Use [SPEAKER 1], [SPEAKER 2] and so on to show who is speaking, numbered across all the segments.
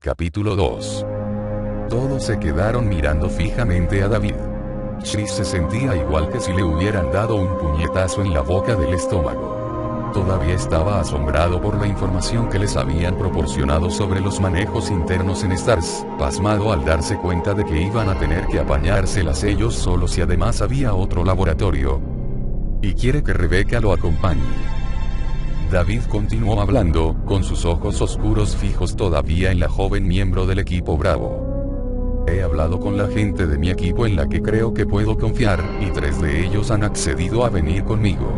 [SPEAKER 1] Capítulo 2. Todos se quedaron mirando fijamente a David. Chris se sentía igual que si le hubieran dado un puñetazo en la boca del estómago. Todavía estaba asombrado por la información que les habían proporcionado sobre los manejos internos en Stars, pasmado al darse cuenta de que iban a tener que apañárselas ellos solos y además había otro laboratorio. Y quiere que Rebecca lo acompañe. David continuó hablando, con sus ojos oscuros fijos todavía en la joven miembro del equipo Bravo. He hablado con la gente de mi equipo en la que creo que puedo confiar, y 3 de ellos han accedido a venir conmigo.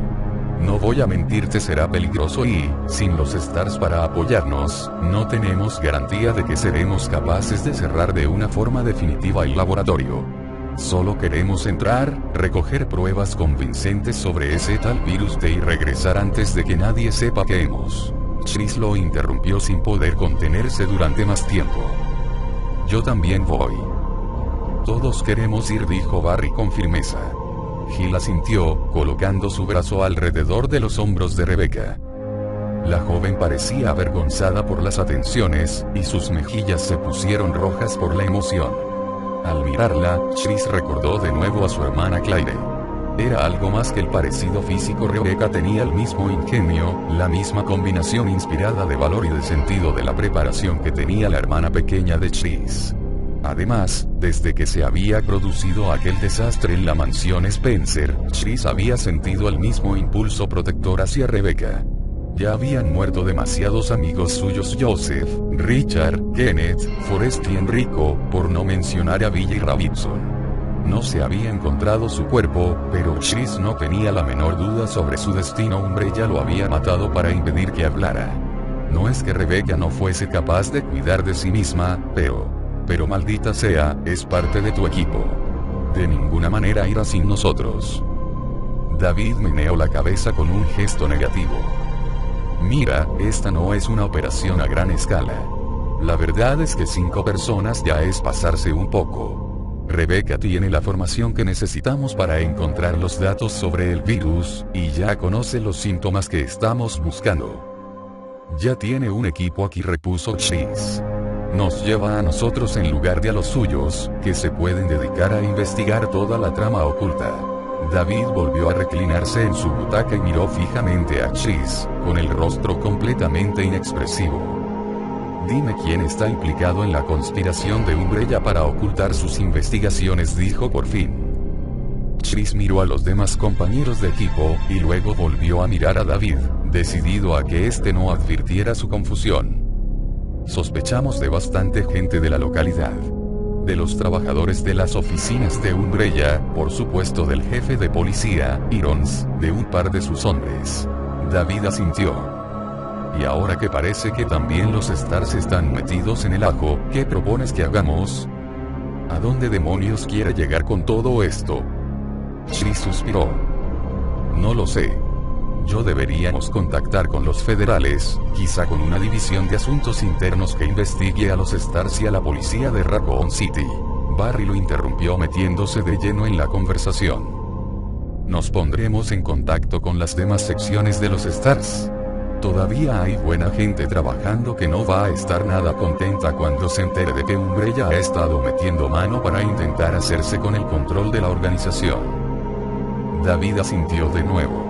[SPEAKER 1] No voy a mentirte, será peligroso y, sin los Stars para apoyarnos, no tenemos garantía de que seremos capaces de cerrar de una forma definitiva el laboratorio. Solo queremos entrar, recoger pruebas convincentes sobre ese tal virus y regresar antes de que nadie sepa que hemos. Chris lo interrumpió sin poder contenerse durante más tiempo. Yo también voy. Todos queremos ir, dijo Barry con firmeza. Gil asintió, colocando su brazo alrededor de los hombros de Rebecca. La joven parecía avergonzada por las atenciones, y sus mejillas se pusieron rojas por la emoción. Al mirarla, Chris recordó de nuevo a su hermana Claire. Era algo más que el parecido físico. Rebecca tenía el mismo ingenio, la misma combinación inspirada de valor y de sentido de la preparación que tenía la hermana pequeña de Chris. Además, desde que se había producido aquel desastre en la mansión Spencer, Chris había sentido el mismo impulso protector hacia Rebecca. Ya habían muerto demasiados amigos suyos: Joseph, Richard, Kenneth, Forrest y Enrico, por no mencionar a Billy Robinson. No se había encontrado su cuerpo, pero Chris no tenía la menor duda sobre su destino. Umbrella lo había matado para impedir que hablara. No es que Rebecca no fuese capaz de cuidar de sí misma, pero maldita sea, es parte de tu equipo. De ninguna manera irá sin nosotros. David meneó la cabeza con un gesto negativo. Mira, esta no es una operación a gran escala. La verdad es que 5 personas ya es pasarse un poco. Rebecca tiene la formación que necesitamos para encontrar los datos sobre el virus, y ya conoce los síntomas que estamos buscando. Ya tiene un equipo aquí, repuso Chris. Nos lleva a nosotros en lugar de a los suyos, que se pueden dedicar a investigar toda la trama oculta. David volvió a reclinarse en su butaca y miró fijamente a Chris, con el rostro completamente inexpresivo. Dime quién está implicado en la conspiración de Umbrella para ocultar sus investigaciones, dijo por fin. Chris miró a los demás compañeros de equipo, y luego volvió a mirar a David, decidido a que éste no advirtiera su confusión. Sospechamos de bastante gente de la localidad. De los trabajadores de las oficinas de Umbrella, por supuesto del jefe de policía, Irons, de un par de sus hombres. David asintió. Y ahora que parece que también los Stars están metidos en el ajo, ¿qué propones que hagamos? ¿A dónde demonios quiere llegar con todo esto? Chris suspiró. No lo sé. Deberíamos contactar con los federales, quizá con una división de asuntos internos que investigue a los Stars y a la policía de Raccoon City. Barry lo interrumpió metiéndose de lleno en la conversación. Nos pondremos en contacto con las demás secciones de los Stars. Todavía hay buena gente trabajando que no va a estar nada contenta cuando se entere de que Umbrella ha estado metiendo mano para intentar hacerse con el control de la organización. David asintió de nuevo.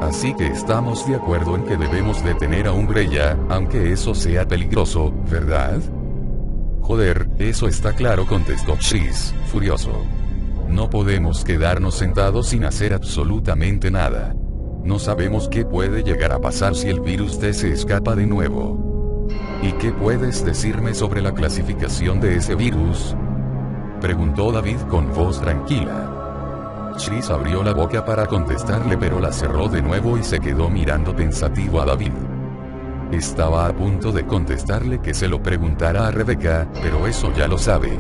[SPEAKER 1] Así que estamos de acuerdo en que debemos detener a Umbrella, aunque eso sea peligroso, ¿verdad? Joder, eso está claro, contestó Chris, furioso. No podemos quedarnos sentados sin hacer absolutamente nada. No sabemos qué puede llegar a pasar si el virus se escapa de nuevo. ¿Y qué puedes decirme sobre la clasificación de ese virus?, preguntó David con voz tranquila. Chris abrió la boca para contestarle, pero la cerró de nuevo y se quedó mirando pensativo a David. Estaba a punto de contestarle que se lo preguntara a Rebecca, pero eso ya lo sabe.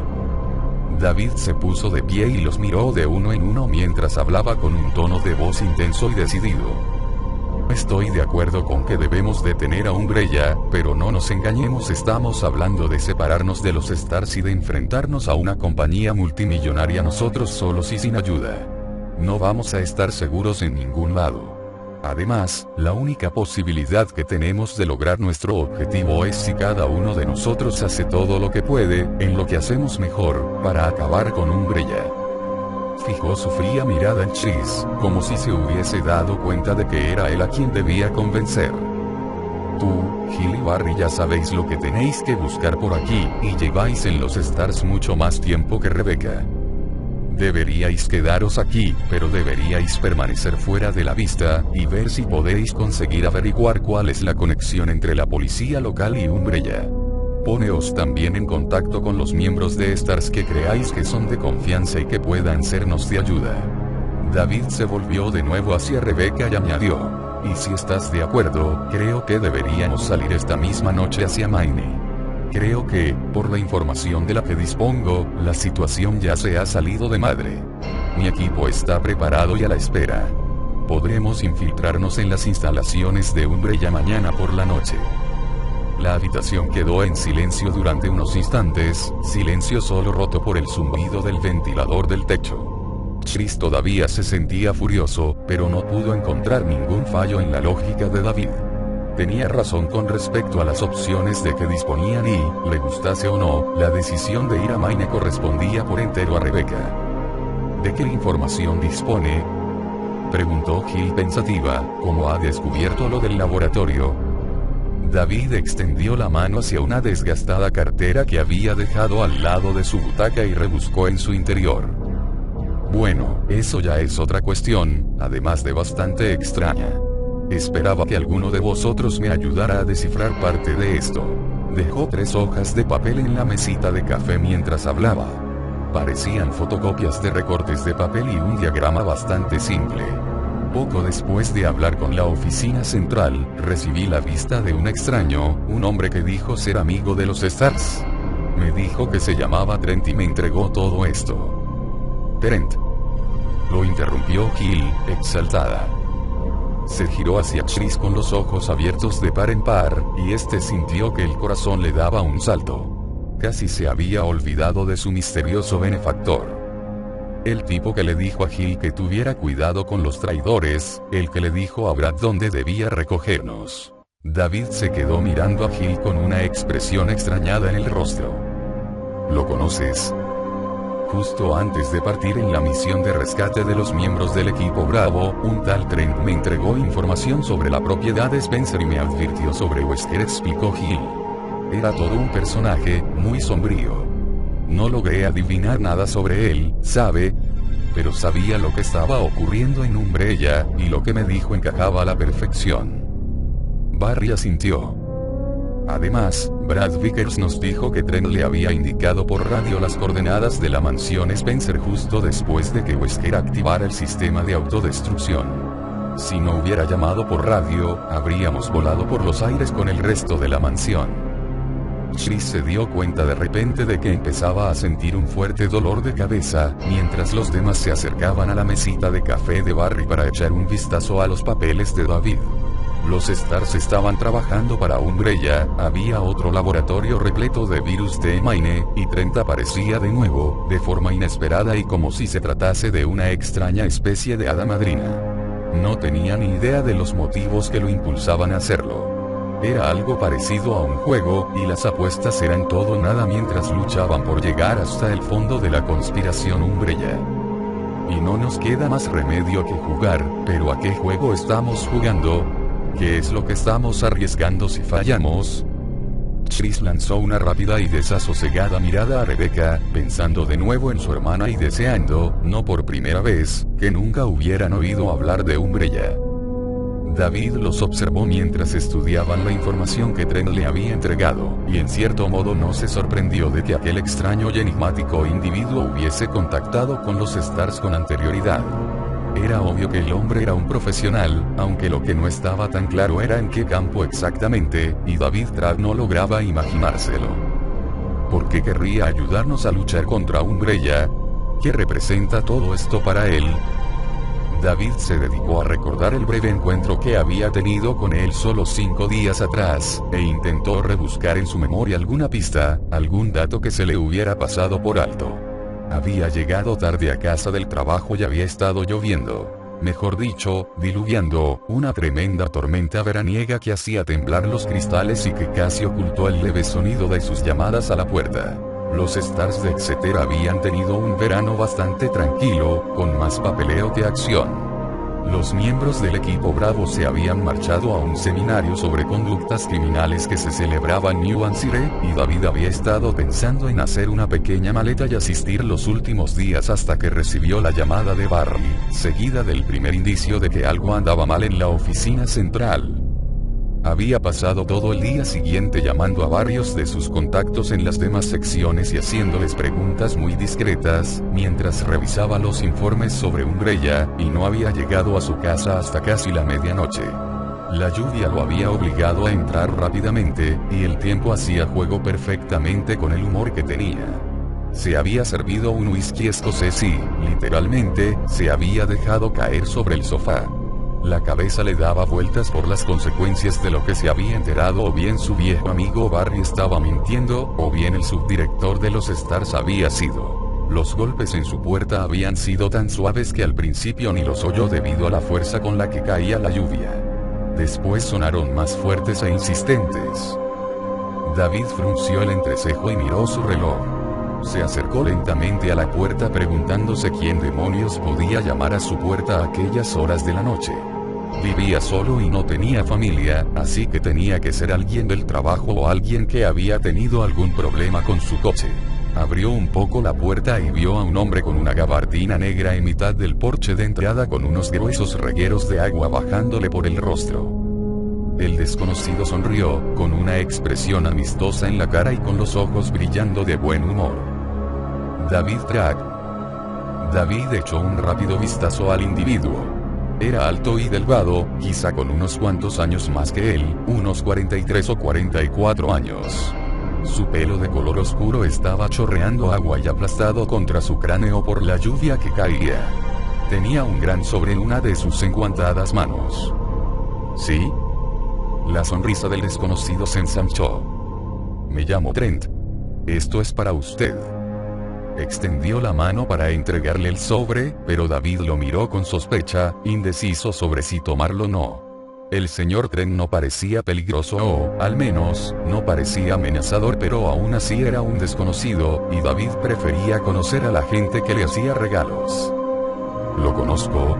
[SPEAKER 1] David se puso de pie y los miró de uno en uno mientras hablaba con un tono de voz intenso y decidido. Estoy de acuerdo con que debemos detener a Umbrella, pero no nos engañemos, estamos hablando de separarnos de los Stars y de enfrentarnos a una compañía multimillonaria nosotros solos y sin ayuda. No vamos a estar seguros en ningún lado. Además, la única posibilidad que tenemos de lograr nuestro objetivo es si cada uno de nosotros hace todo lo que puede, en lo que hacemos mejor, para acabar con Umbrella. Fijó su fría mirada en Chris, como si se hubiese dado cuenta de que era él a quien debía convencer. Tú, Gil y Barry ya sabéis lo que tenéis que buscar por aquí, y lleváis en los Stars mucho más tiempo que Rebecca. Deberíais quedaros aquí, pero deberíais permanecer fuera de la vista, y ver si podéis conseguir averiguar cuál es la conexión entre la policía local y Umbrella. Poneos también en contacto con los miembros de Stars que creáis que son de confianza y que puedan sernos de ayuda. David se volvió de nuevo hacia Rebecca y añadió: y si estás de acuerdo, creo que deberíamos salir esta misma noche hacia Maine. Creo que, por la información de la que dispongo, la situación ya se ha salido de madre. Mi equipo está preparado y a la espera. Podremos infiltrarnos en las instalaciones de Umbrella mañana por la noche. La habitación quedó en silencio durante unos instantes, silencio solo roto por el zumbido del ventilador del techo. Chris todavía se sentía furioso, pero no pudo encontrar ningún fallo en la lógica de David. Tenía razón con respecto a las opciones de que disponían y, le gustase o no, la decisión de ir a Maine correspondía por entero a Rebecca. ¿De qué información dispone?, preguntó Gil pensativa, como ha descubierto lo del laboratorio. David extendió la mano hacia una desgastada cartera que había dejado al lado de su butaca y rebuscó en su interior. Bueno, eso ya es otra cuestión, además de bastante extraña. Esperaba que alguno de vosotros me ayudara a descifrar parte de esto. Dejó 3 hojas de papel en la mesita de café mientras hablaba. Parecían fotocopias de recortes de papel y un diagrama bastante simple. Poco después de hablar con la oficina central, recibí la vista de un extraño, un hombre que dijo ser amigo de los Stars. Me dijo que se llamaba Trent y me entregó todo esto. Trent. Lo interrumpió Gil, exaltada. Se giró hacia Chris con los ojos abiertos de par en par, y este sintió que el corazón le daba un salto. Casi se había olvidado de su misterioso benefactor. El tipo que le dijo a Gil que tuviera cuidado con los traidores, el que le dijo a Brad dónde debía recogernos. David se quedó mirando a Gil con una expresión extrañada en el rostro. ¿Lo conoces? Justo antes de partir en la misión de rescate de los miembros del equipo Bravo, un tal Trent me entregó información sobre la propiedad de Spencer y me advirtió sobre Wesker, explicó Gil. Era todo un personaje, muy sombrío. No logré adivinar nada sobre él, ¿sabe? Pero sabía lo que estaba ocurriendo en Umbrella, y lo que me dijo encajaba a la perfección. Barry asintió. Además, Brad Vickers nos dijo que Trent le había indicado por radio las coordenadas de la mansión Spencer justo después de que Wesker activara el sistema de autodestrucción. Si no hubiera llamado por radio, habríamos volado por los aires con el resto de la mansión. Chris se dio cuenta de repente de que empezaba a sentir un fuerte dolor de cabeza, mientras los demás se acercaban a la mesita de café de Barry para echar un vistazo a los papeles de David. Los Stars estaban trabajando para Umbrella, había otro laboratorio repleto de virus de Maine, y Trent aparecía de nuevo, de forma inesperada y como si se tratase de una extraña especie de hada madrina. No tenía ni idea de los motivos que lo impulsaban a hacerlo. Era algo parecido a un juego, y las apuestas eran todo o nada mientras luchaban por llegar hasta el fondo de la conspiración Umbrella. Y no nos queda más remedio que jugar, pero ¿a qué juego estamos jugando? ¿Qué es lo que estamos arriesgando si fallamos? Chris lanzó una rápida y desasosegada mirada a Rebecca, pensando de nuevo en su hermana y deseando, no por primera vez, que nunca hubieran oído hablar de Umbrella. David los observó mientras estudiaban la información que Trent le había entregado, y en cierto modo no se sorprendió de que aquel extraño y enigmático individuo hubiese contactado con los Stars con anterioridad. Era obvio que el hombre era un profesional, aunque lo que no estaba tan claro era en qué campo exactamente, y David Trapp no lograba imaginárselo. ¿Por qué querría ayudarnos a luchar contra Umbrella? ¿Qué representa todo esto para él? David se dedicó a recordar el breve encuentro que había tenido con él solo 5 días atrás, e intentó rebuscar en su memoria alguna pista, algún dato que se le hubiera pasado por alto. Había llegado tarde a casa del trabajo y había estado lloviendo. mejor dicho, diluviando, una tremenda tormenta veraniega que hacía temblar los cristales y que casi ocultó el leve sonido de sus llamadas a la puerta. Los Stars de Exeter habían tenido un verano bastante tranquilo, con más papeleo que acción. Los miembros del equipo Bravo se habían marchado a un seminario sobre conductas criminales que se celebraba en New Hampshire, y David había estado pensando en hacer una pequeña maleta y asistir los últimos días hasta que recibió la llamada de Barry, seguida del primer indicio de que algo andaba mal en la oficina central. Había pasado todo el día siguiente llamando a varios de sus contactos en las demás secciones y haciéndoles preguntas muy discretas, mientras revisaba los informes sobre Umbrella, y no había llegado a su casa hasta casi la medianoche. La lluvia lo había obligado a entrar rápidamente, y el tiempo hacía juego perfectamente con el humor que tenía. Se había servido un whisky escocés y, literalmente, se había dejado caer sobre el sofá. La cabeza le daba vueltas por las consecuencias de lo que se había enterado, o bien su viejo amigo Barry estaba mintiendo, o bien el subdirector de los Stars había sido. Los golpes en su puerta habían sido tan suaves que al principio ni los oyó debido a la fuerza con la que caía la lluvia. Después sonaron más fuertes e insistentes. David frunció el entrecejo y miró su reloj. Se acercó lentamente a la puerta preguntándose quién demonios podía llamar a su puerta a aquellas horas de la noche. Vivía solo y no tenía familia, así que tenía que ser alguien del trabajo o alguien que había tenido algún problema con su coche. Abrió un poco la puerta y vio a un hombre con una gabardina negra en mitad del porche de entrada con unos gruesos regueros de agua bajándole por el rostro. El desconocido sonrió, con una expresión amistosa en la cara y con los ojos brillando de buen humor. David Track. David echó un rápido vistazo al individuo. Era alto y delgado, quizá con unos cuantos años más que él, unos 43 o 44 años. Su pelo de color oscuro estaba chorreando agua y aplastado contra su cráneo por la lluvia que caía. Tenía un gran sobre en una de sus enguantadas manos. ¿Sí? La sonrisa del desconocido se ensanchó. Me llamo Trent. Esto es para usted. Extendió la mano para entregarle el sobre, pero David lo miró con sospecha, indeciso sobre si tomarlo o no. El señor Trent no parecía peligroso o, al menos, no parecía amenazador, pero aún así era un desconocido, y David prefería conocer a la gente que le hacía regalos. ¿Lo conozco?,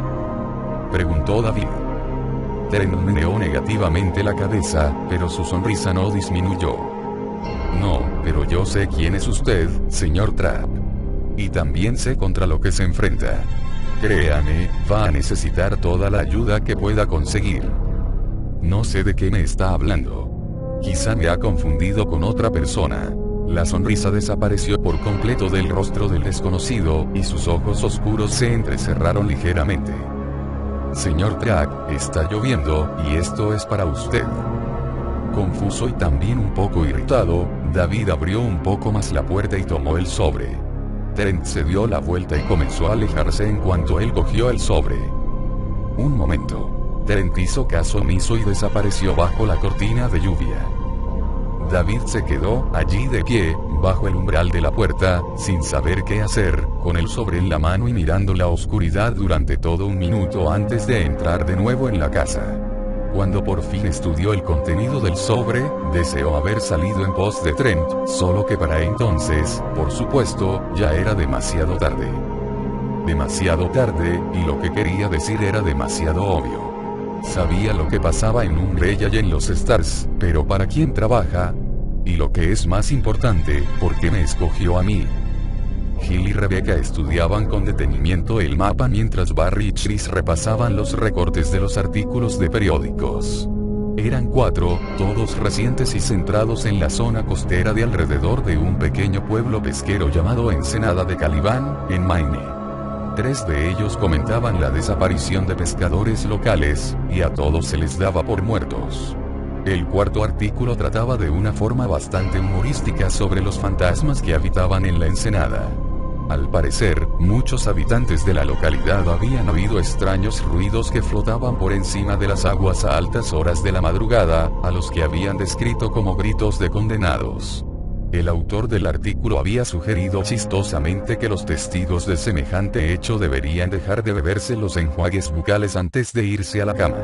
[SPEAKER 1] preguntó David. Trent meneó negativamente la cabeza, pero su sonrisa no disminuyó. No, pero yo sé quién es usted, señor Trapp. Y también sé contra lo que se enfrenta. Créame, va a necesitar toda la ayuda que pueda conseguir. No sé de qué me está hablando. Quizá me ha confundido con otra persona. La sonrisa desapareció por completo del rostro del desconocido, y sus ojos oscuros se entrecerraron ligeramente. Señor Track, está lloviendo, y esto es para usted. Confuso y también un poco irritado, David abrió un poco más la puerta y tomó el sobre. Trent se dio la vuelta y comenzó a alejarse en cuanto él cogió el sobre. Un momento. Trent hizo caso omiso y desapareció bajo la cortina de lluvia. David se quedó allí de pie, bajo el umbral de la puerta, sin saber qué hacer, con el sobre en la mano y mirando la oscuridad durante todo un minuto antes de entrar de nuevo en la casa. Cuando por fin estudió el contenido del sobre, deseó haber salido en pos de Trent, solo que para entonces, por supuesto, ya era demasiado tarde. Demasiado tarde, y lo que quería decir era demasiado obvio. Sabía lo que pasaba en Umbrella y en los Stars, pero ¿para quién trabaja? Y lo que es más importante, ¿por qué me escogió a mí? Gil y Rebecca estudiaban con detenimiento el mapa mientras Barry y Chris repasaban los recortes de los artículos de periódicos. Eran 4, todos recientes y centrados en la zona costera de alrededor de un pequeño pueblo pesquero llamado Ensenada de Caliban, en Maine. 3 de ellos comentaban la desaparición de pescadores locales, y a todos se les daba por muertos. El cuarto artículo trataba de una forma bastante humorística sobre los fantasmas que habitaban en la ensenada. Al parecer, muchos habitantes de la localidad habían oído extraños ruidos que flotaban por encima de las aguas a altas horas de la madrugada, a los que habían descrito como gritos de condenados. El autor del artículo había sugerido chistosamente que los testigos de semejante hecho deberían dejar de beberse los enjuagues bucales antes de irse a la cama.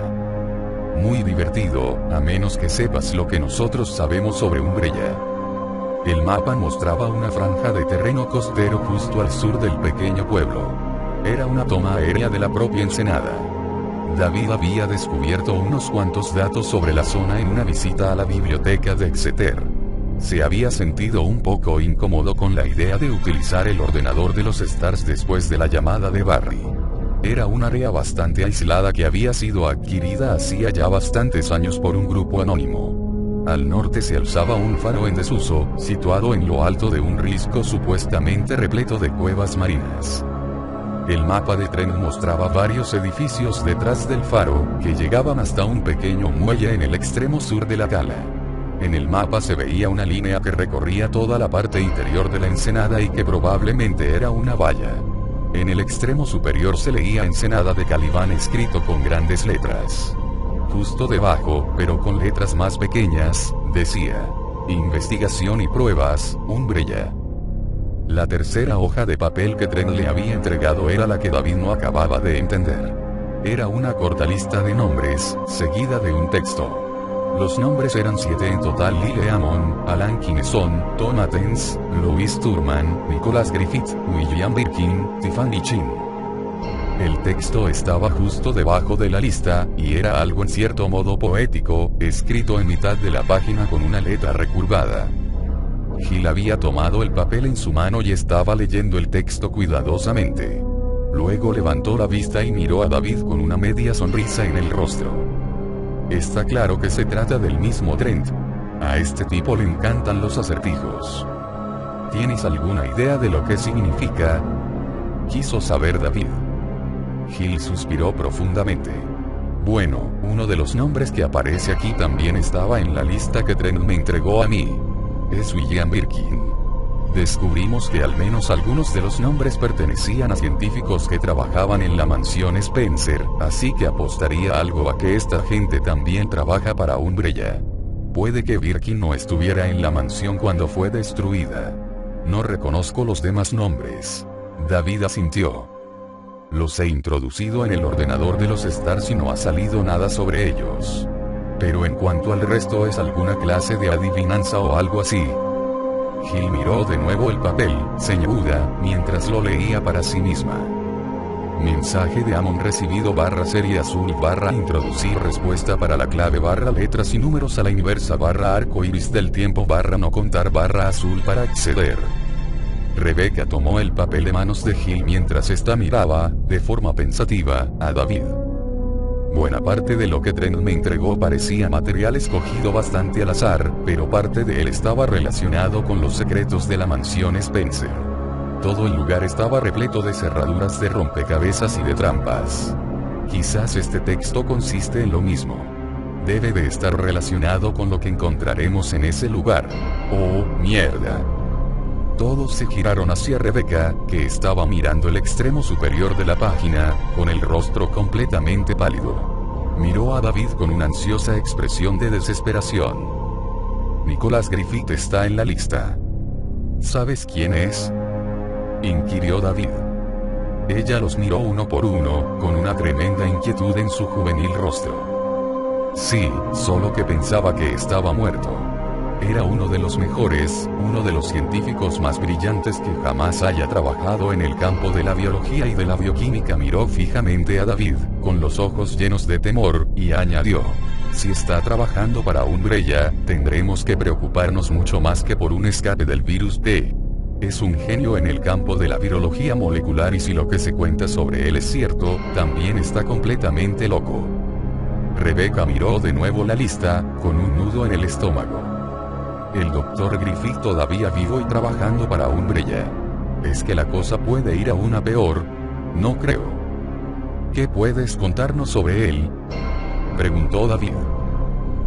[SPEAKER 1] Muy divertido, a menos que sepas lo que nosotros sabemos sobre Umbrella. El mapa mostraba una franja de terreno costero justo al sur del pequeño pueblo. Era una toma aérea de la propia ensenada. David había descubierto unos cuantos datos sobre la zona en una visita a la biblioteca de Exeter. Se había sentido un poco incómodo con la idea de utilizar el ordenador de los Stars después de la llamada de Barry. Era un área bastante aislada que había sido adquirida hacía ya bastantes años por un grupo anónimo. Al norte se alzaba un faro en desuso, situado en lo alto de un risco supuestamente repleto de cuevas marinas. El mapa de tren mostraba varios edificios detrás del faro, que llegaban hasta un pequeño muelle en el extremo sur de la cala. En el mapa se veía una línea que recorría toda la parte interior de la ensenada y que probablemente era una valla. En el extremo superior se leía Ensenada de Caliban escrito con grandes letras. Justo debajo, pero con letras más pequeñas, decía: Investigación y pruebas, Umbrella. La tercera hoja de papel que Trent le había entregado era la que David no acababa de entender. Era una corta lista de nombres, seguida de un texto. Los nombres eran 7 en total: Lyle Hammond, Alan Kineson, Tom Athens, Louis Turman, Nicholas Griffith, William Birkin, Tiffany Chin. El texto estaba justo debajo de la lista, y era algo en cierto modo poético, escrito en mitad de la página con una letra recurvada. Hill había tomado el papel en su mano y estaba leyendo el texto cuidadosamente. Luego levantó la vista y miró a David con una media sonrisa en el rostro. Está claro que se trata del mismo Trent. A este tipo le encantan los acertijos. ¿Tienes alguna idea de lo que significa?, quiso saber David. Hill suspiró profundamente. Bueno, uno de los nombres que aparece aquí también estaba en la lista que Trent me entregó a mí. Es William Birkin. Descubrimos que al menos algunos de los nombres pertenecían a científicos que trabajaban en la mansión Spencer, así que apostaría algo a que esta gente también trabaja para Umbrella. Puede que Birkin no estuviera en la mansión cuando fue destruida. No reconozco los demás nombres. David asintió. Los he introducido en el ordenador de los Stars y no ha salido nada sobre ellos. Pero en cuanto al resto, ¿es alguna clase de adivinanza o algo así? Hill miró de nuevo el papel, ceñuda, mientras lo leía para sí misma. Mensaje de Hammond recibido /serie azul /introducir respuesta para la clave /letras y números a la inversa /arco iris del tiempo /no contar /azul para acceder. Rebecca tomó el papel de manos de Hill mientras ésta miraba, de forma pensativa, a David. Buena parte de lo que Trent me entregó parecía material escogido bastante al azar, pero parte de él estaba relacionado con los secretos de la mansión Spencer. Todo el lugar estaba repleto de cerraduras de rompecabezas y de trampas. Quizás este texto consiste en lo mismo. Debe de estar relacionado con lo que encontraremos en ese lugar. ¡Oh, mierda! Todos se giraron hacia Rebecca, que estaba mirando el extremo superior de la página, con el rostro completamente pálido. Miró a David con una ansiosa expresión de desesperación. Nicholas Griffith está en la lista. ¿Sabes quién es?, inquirió David. Ella los miró uno por uno, con una tremenda inquietud en su juvenil rostro. Sí, solo que pensaba que estaba muerto. Era uno de los mejores, uno de los científicos más brillantes que jamás haya trabajado en el campo de la biología y de la bioquímica. Miró fijamente a David, con los ojos llenos de temor, y añadió: si está trabajando para Umbrella, tendremos que preocuparnos mucho más que por un escape del virus T. Es un genio en el campo de la virología molecular y si lo que se cuenta sobre él es cierto, también está completamente loco. Rebecca miró de nuevo la lista, con un nudo en el estómago. El Dr. Griffith todavía vivo y trabajando para Umbrella. ¿Es que la cosa puede ir aún a peor? No creo. ¿Qué puedes contarnos sobre él?, preguntó David.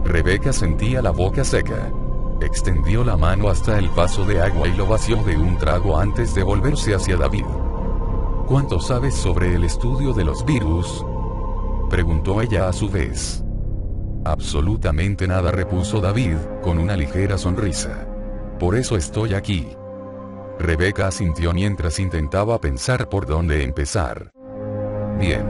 [SPEAKER 1] Rebecca sentía la boca seca. Extendió la mano hasta el vaso de agua y lo vació de un trago antes de volverse hacia David. ¿Cuánto sabes sobre el estudio de los virus?, preguntó ella a su vez. Absolutamente nada, repuso David, con una ligera sonrisa. por eso estoy aquí. Rebecca asintió mientras intentaba pensar por dónde empezar. Bien.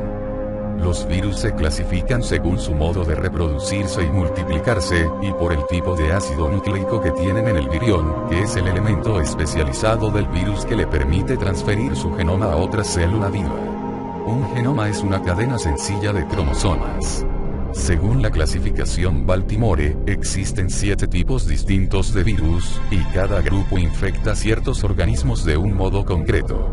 [SPEAKER 1] Los virus se clasifican según su modo de reproducirse y multiplicarse, y por el tipo de ácido nucleico que tienen en el virión, que es el elemento especializado del virus que le permite transferir su genoma a otra célula viva. Un genoma es una cadena sencilla de cromosomas. Según la clasificación Baltimore, existen 7 tipos distintos de virus, y cada grupo infecta ciertos organismos de un modo concreto.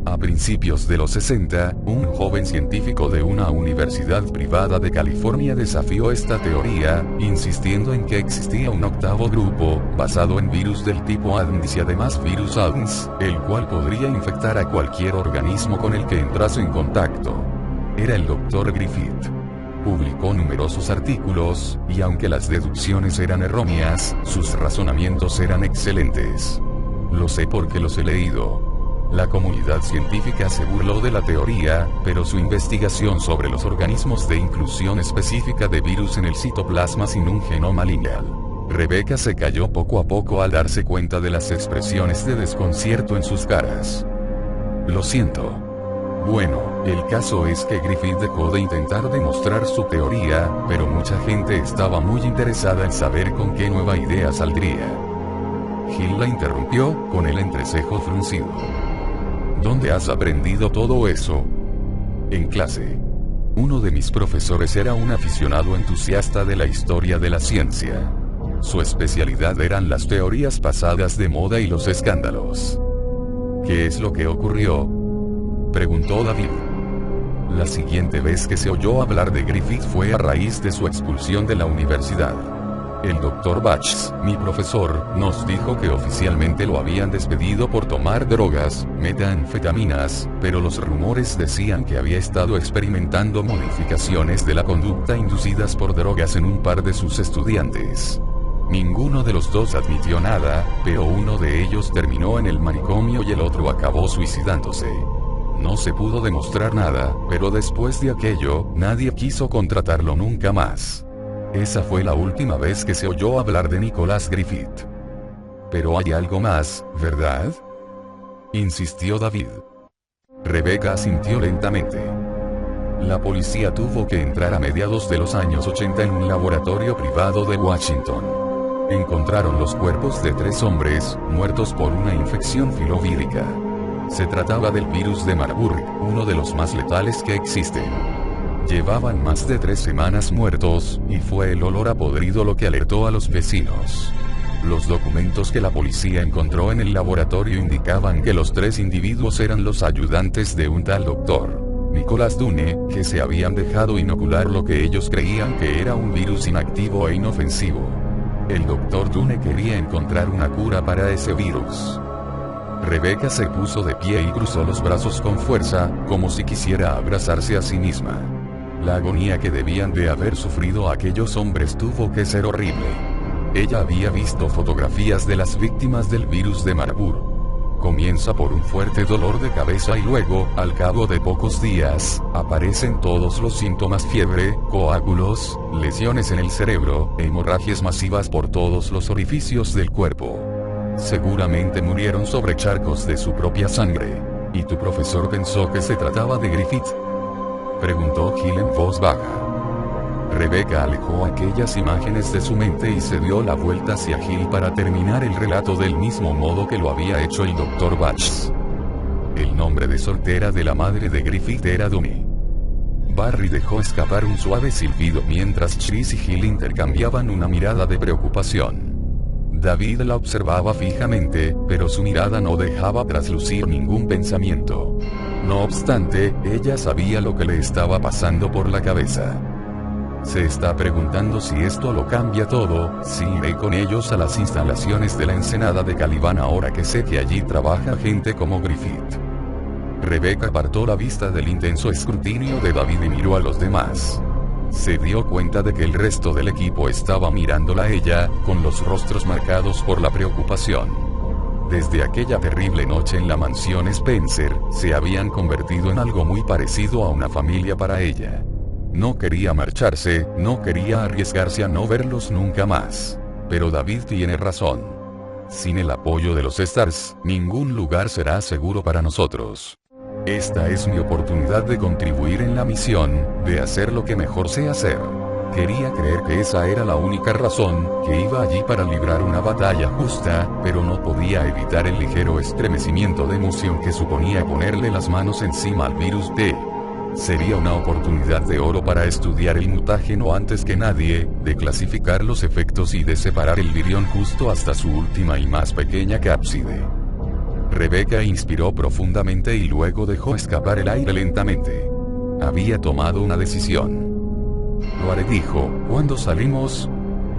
[SPEAKER 1] A principios de los 60, un joven científico de una universidad privada de California desafió esta teoría, insistiendo en que existía un octavo grupo, basado en virus del tipo ADNS y además virus ADNS, el cual podría infectar a cualquier organismo con el que entrase en contacto. Era el Dr. Griffith. Publicó numerosos artículos, y aunque las deducciones eran erróneas, sus razonamientos eran excelentes. Lo sé porque los he leído. La comunidad científica se burló de la teoría, pero su investigación sobre los organismos de inclusión específica de virus en el citoplasma sin un genoma lineal. Rebecca se calló poco a poco al darse cuenta de las expresiones de desconcierto en sus caras. Lo siento. Bueno, el caso es que Griffith dejó de intentar demostrar su teoría, pero mucha gente estaba muy interesada en saber con qué nueva idea saldría. Hill la interrumpió, con el entrecejo fruncido. ¿Dónde has aprendido todo eso? En clase. Uno de mis profesores era un aficionado entusiasta de la historia de la ciencia. Su especialidad eran las teorías pasadas de moda y los escándalos. ¿Qué es lo que ocurrió?, preguntó David. La siguiente vez que se oyó hablar de Griffith fue a raíz de su expulsión de la universidad. El Dr. Batch, mi profesor, nos dijo que oficialmente lo habían despedido por tomar drogas, metanfetaminas, pero los rumores decían que había estado experimentando modificaciones de la conducta inducidas por drogas en un par de sus estudiantes. Ninguno de los dos admitió nada, pero uno de ellos terminó en el manicomio y el otro acabó suicidándose. No se pudo demostrar nada, pero después de aquello, nadie quiso contratarlo nunca más. Esa fue la última vez que se oyó hablar de Nicholas Griffith. Pero hay algo más, ¿verdad?, insistió David. Rebecca asintió lentamente. La policía tuvo que entrar a mediados de los años 80 en un laboratorio privado de Washington. Encontraron los cuerpos de 3 hombres, muertos por una infección filovírica. Se trataba del virus de Marburg, uno de los más letales que existen. Llevaban más de 3 semanas muertos, y fue el olor a podrido lo que alertó a los vecinos. Los documentos que la policía encontró en el laboratorio indicaban que los 3 individuos eran los ayudantes de un tal doctor Nicholas Dune, que se habían dejado inocular lo que ellos creían que era un virus inactivo e inofensivo. El doctor Dune quería encontrar una cura para ese virus. Rebecca se puso de pie y cruzó los brazos con fuerza, como si quisiera abrazarse a sí misma. La agonía que debían de haber sufrido aquellos hombres tuvo que ser horrible. Ella había visto fotografías de las víctimas del virus de Marburg. Comienza por un fuerte dolor de cabeza y luego, al cabo de pocos días, aparecen todos los síntomas: fiebre, coágulos, lesiones en el cerebro, hemorragias masivas por todos los orificios del cuerpo. Seguramente murieron sobre charcos de su propia sangre. ¿Y tu profesor pensó que se trataba de Griffith?, preguntó Hill en voz baja. Rebecca alejó aquellas imágenes de su mente y se dio la vuelta hacia Hill para terminar el relato del mismo modo que lo había hecho el Dr. Batch. El nombre de soltera de la madre de Griffith era Dune. Barry dejó escapar un suave silbido mientras Chris y Hill intercambiaban una mirada de preocupación. David la observaba fijamente, pero su mirada no dejaba traslucir ningún pensamiento. No obstante, ella sabía lo que le estaba pasando por la cabeza. Se está preguntando si esto lo cambia todo, si iré con ellos a las instalaciones de la Ensenada de Caliban ahora que sé que allí trabaja gente como Griffith. Rebecca apartó la vista del intenso escrutinio de David y miró a los demás. Se dio cuenta de que el resto del equipo estaba mirándola a ella, con los rostros marcados por la preocupación. Desde aquella terrible noche en la mansión Spencer, se habían convertido en algo muy parecido a una familia para ella. No quería marcharse, no quería arriesgarse a no verlos nunca más. Pero David tiene razón. Sin el apoyo de los Stars, ningún lugar será seguro para nosotros. Esta es mi oportunidad de contribuir en la misión, de hacer lo que mejor sé hacer. Quería creer que esa era la única razón, que iba allí para librar una batalla justa, pero no podía evitar el ligero estremecimiento de emoción que suponía ponerle las manos encima al virus T. Sería una oportunidad de oro para estudiar el mutágeno antes que nadie, de clasificar los efectos y de separar el virión justo hasta su última y más pequeña cápside. Rebeca inspiró profundamente y luego dejó escapar el aire lentamente. Había tomado una decisión. Lo haré, dijo. Cuando salimos,